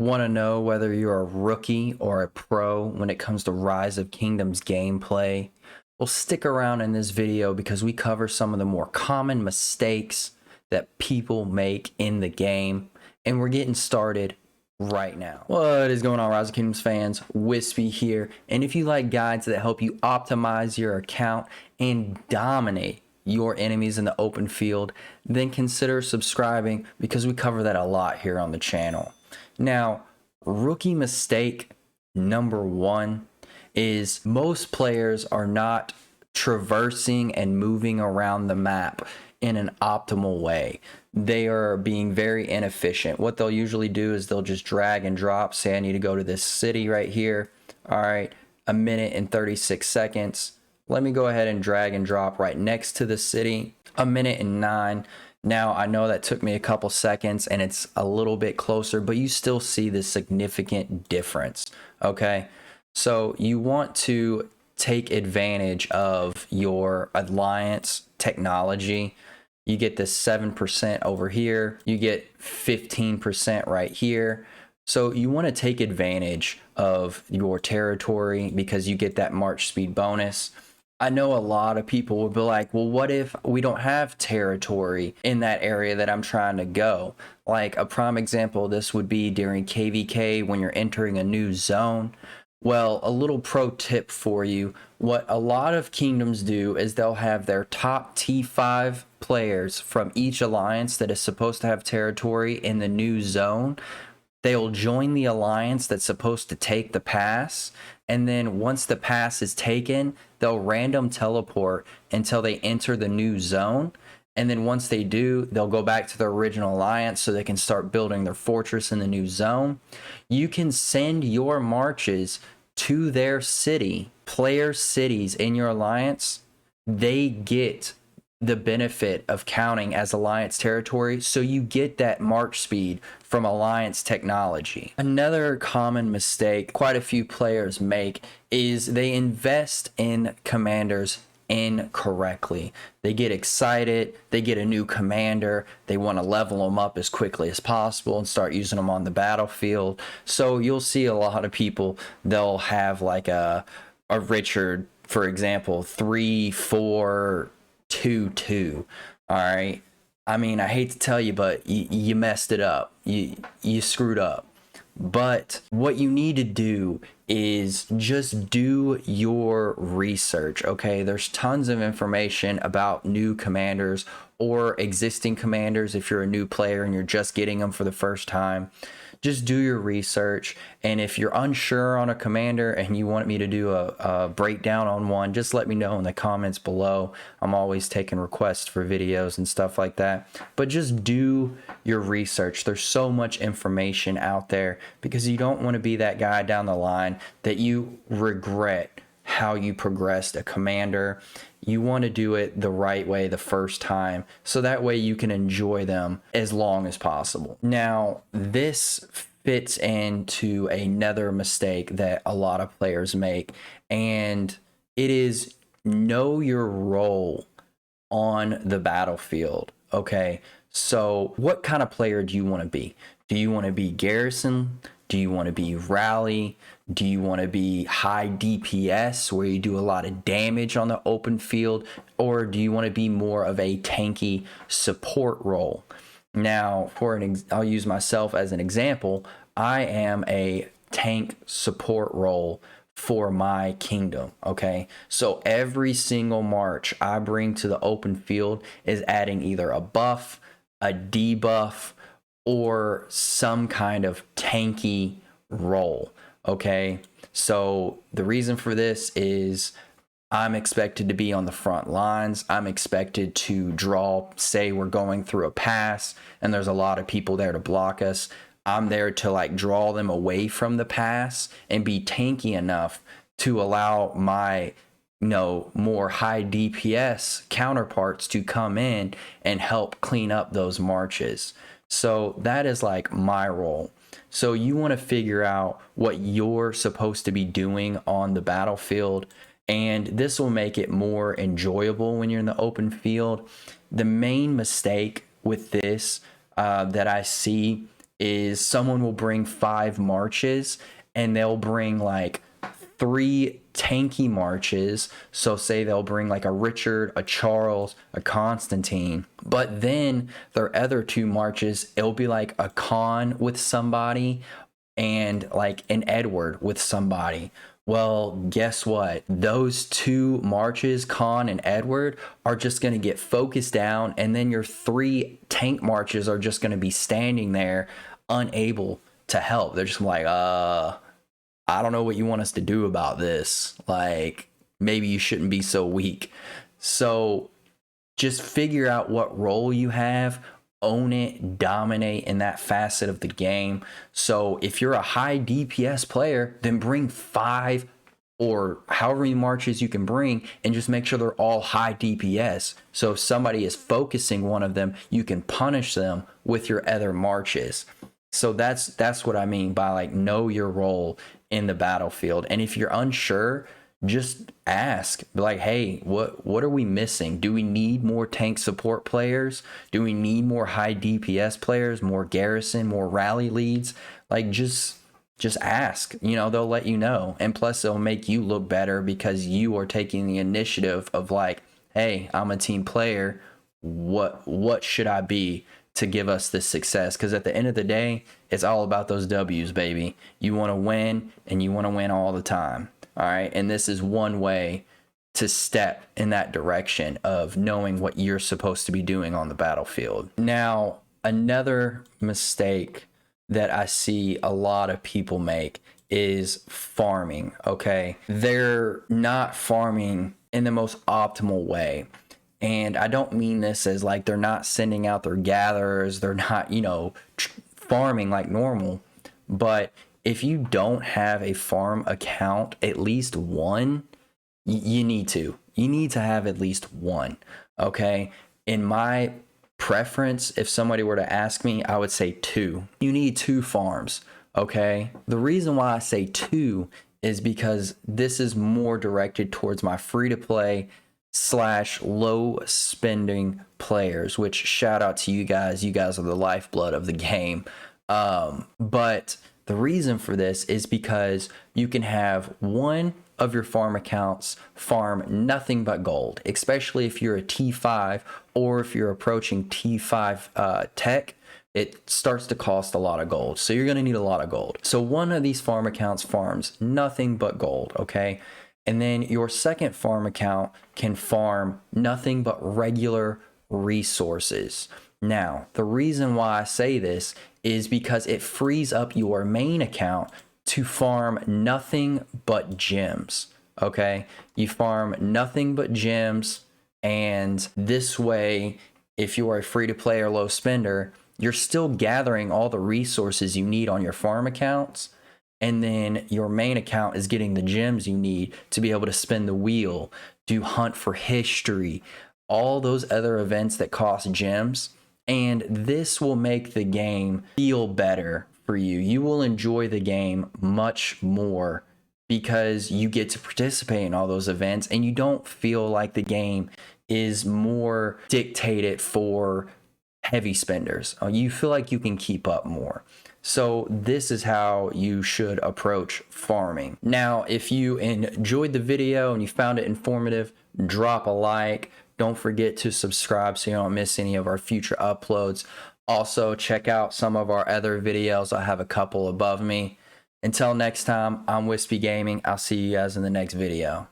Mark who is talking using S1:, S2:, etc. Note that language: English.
S1: Want to know whether you're a rookie or a pro when it comes to Rise of Kingdoms gameplay? Well, stick around in this video because we cover some of the more common mistakes that people make in the game, and we're getting started right now. What is going on, Rise of Kingdoms fans? Wispy here, and if you like guides that help you optimize your account and dominate your enemies in the open field, then consider subscribing because we cover that a lot here on the channel. Now, rookie mistake number one is most players are not traversing and moving around the map in an optimal way. They are being very inefficient. What they'll usually do is they'll just drag and drop. Say I need to go to this city right here. All right, 1 minute and 36 seconds. Let me go ahead and drag and drop right next to the city. 1 minute and 9. Now, I know that took me a couple seconds and it's a little bit closer, but you still see the significant difference, okay? So you want to take advantage of your alliance technology. You get this 7% over here. You get 15% right here. So you want to take advantage of your territory because you get that march speed bonus. I know a lot of people will be like, well, what if we don't have territory in that area that I'm trying to go? Like a prime example, this would be during KVK when you're entering a new zone. Well, a little pro tip for you. What a lot of kingdoms do is they'll have their top T5 players from each alliance that is supposed to have territory in the new zone. They'll join the alliance that's supposed to take the pass, and then once the pass is taken, they'll random teleport until they enter the new zone. And then once they do, they'll go back to their original alliance so they can start building their fortress in the new zone. You can send your marches to their city. Player cities in your alliance, they get the benefit of counting as alliance territory, so you get that march speed from alliance technology. Another common mistake quite a few players make is they invest in commanders incorrectly. They get excited, they get a new commander, they want to level them up as quickly as possible and start using them on the battlefield. So you'll see a lot of people, they'll have like a Richard, for example, 3-4-2-2. All right, I mean, I hate to tell you, but you messed it up. You screwed up. But what you need to do is just do your research, okay? There's tons of information about new commanders or existing commanders if you're a new player and you're just getting them for the first time. Just do your research, and if you're unsure on a commander and you want me to do a breakdown on one, just let me know in the comments below. I'm always taking requests for videos and stuff like that. But just do your research. There's so much information out there because you don't want to be that guy down the line that you regret how you progressed a commander. You want to do it the right way the first time, so that way you can enjoy them as long as possible. Now, this fits into another mistake that a lot of players make, and it is know your role on the battlefield. Okay, so what kind of player do you want to be? Do you want to be Garrison? Do you want to be Rally? Do you want to be high DPS where you do a lot of damage on the open field? Or do you want to be more of a tanky support role? Now, I'll use myself as an example. I am a tank support role for my kingdom, okay? So every single march I bring to the open field is adding either a buff, a debuff, or some kind of tanky role, okay? So the reason for this is I'm expected to be on the front lines. I'm expected to draw, say we're going through a pass and there's a lot of people there to block us. I'm there to like draw them away from the pass and be tanky enough to allow my more high DPS counterparts to come in and help clean up those marches. So that is like my role. So you want to figure out what you're supposed to be doing on the battlefield, and this will make it more enjoyable when you're in the open field. The main mistake with this that I see is someone will bring 5 marches and they'll bring like 3 tanky marches. So say they'll bring like a Richard, a Charles, a Constantine, but then their other 2 marches, it'll be like a Khan with somebody and like an Edward with somebody. Well, guess what? Those 2 marches, Khan and Edward, are just going to get focused down, and then your 3 tank marches are just going to be standing there unable to help. They're just like, I don't know what you want us to do about this. Like, maybe you shouldn't be so weak. So just figure out what role you have, own it, dominate in that facet of the game. So if you're a high DPS player, then bring 5 or however many marches you can bring, and just make sure they're all high DPS. So if somebody is focusing one of them, you can punish them with your other marches. So that's what I mean by like know your role in the battlefield. And if you're unsure, just ask. Be like, hey, what are we missing? Do we need more tank support players? Do we need more high DPS players, more garrison, more rally leads? Like just ask. You know, they'll let you know. And plus it'll make you look better because you are taking the initiative of like, hey, I'm a team player. What should I be to give us this success? Because at the end of the day, it's all about those W's, baby. You want to win, and you want to win all the time. All right. And this is one way to step in that direction of knowing what you're supposed to be doing on the battlefield. Now, another mistake that I see a lot of people make is farming. Okay. They're not farming in the most optimal way. And I don't mean this as like they're not sending out their gatherers, they're not, you know, farming like normal. But if you don't have a farm account, at least one, you need to. You need to have at least one, okay? In my preference, if somebody were to ask me, I would say 2. You need 2 farms, okay? The reason why I say 2 is because this is more directed towards my free-to-play / low spending players, which shout out to you guys. You guys are the lifeblood of the game. But the reason for this is because you can have one of your farm accounts farm nothing but gold, especially if you're a T5 or if you're approaching T5 tech. It starts to cost a lot of gold. So you're going to need a lot of gold. So one of these farm accounts farms nothing but gold, okay? And then your second farm account can farm nothing but regular resources. Now, the reason why I say this is because it frees up your main account to farm nothing but gems, okay? You farm nothing but gems, and this way, if you are a free-to-play or low spender, you're still gathering all the resources you need on your farm accounts, and then your main account is getting the gems you need to be able to spin the wheel, do hunt for history, all those other events that cost gems. And this will make the game feel better for you. You will enjoy the game much more because you get to participate in all those events, and you don't feel like the game is more dictated for heavy spenders. You feel like you can keep up more. So this is how you should approach farming. Now, if you enjoyed the video and you found it informative, drop a like. Don't forget to subscribe so you don't miss any of our future uploads. Also, check out some of our other videos. I have a couple above me. Until next time, I'm Wispy Gaming. I'll see you guys in the next video.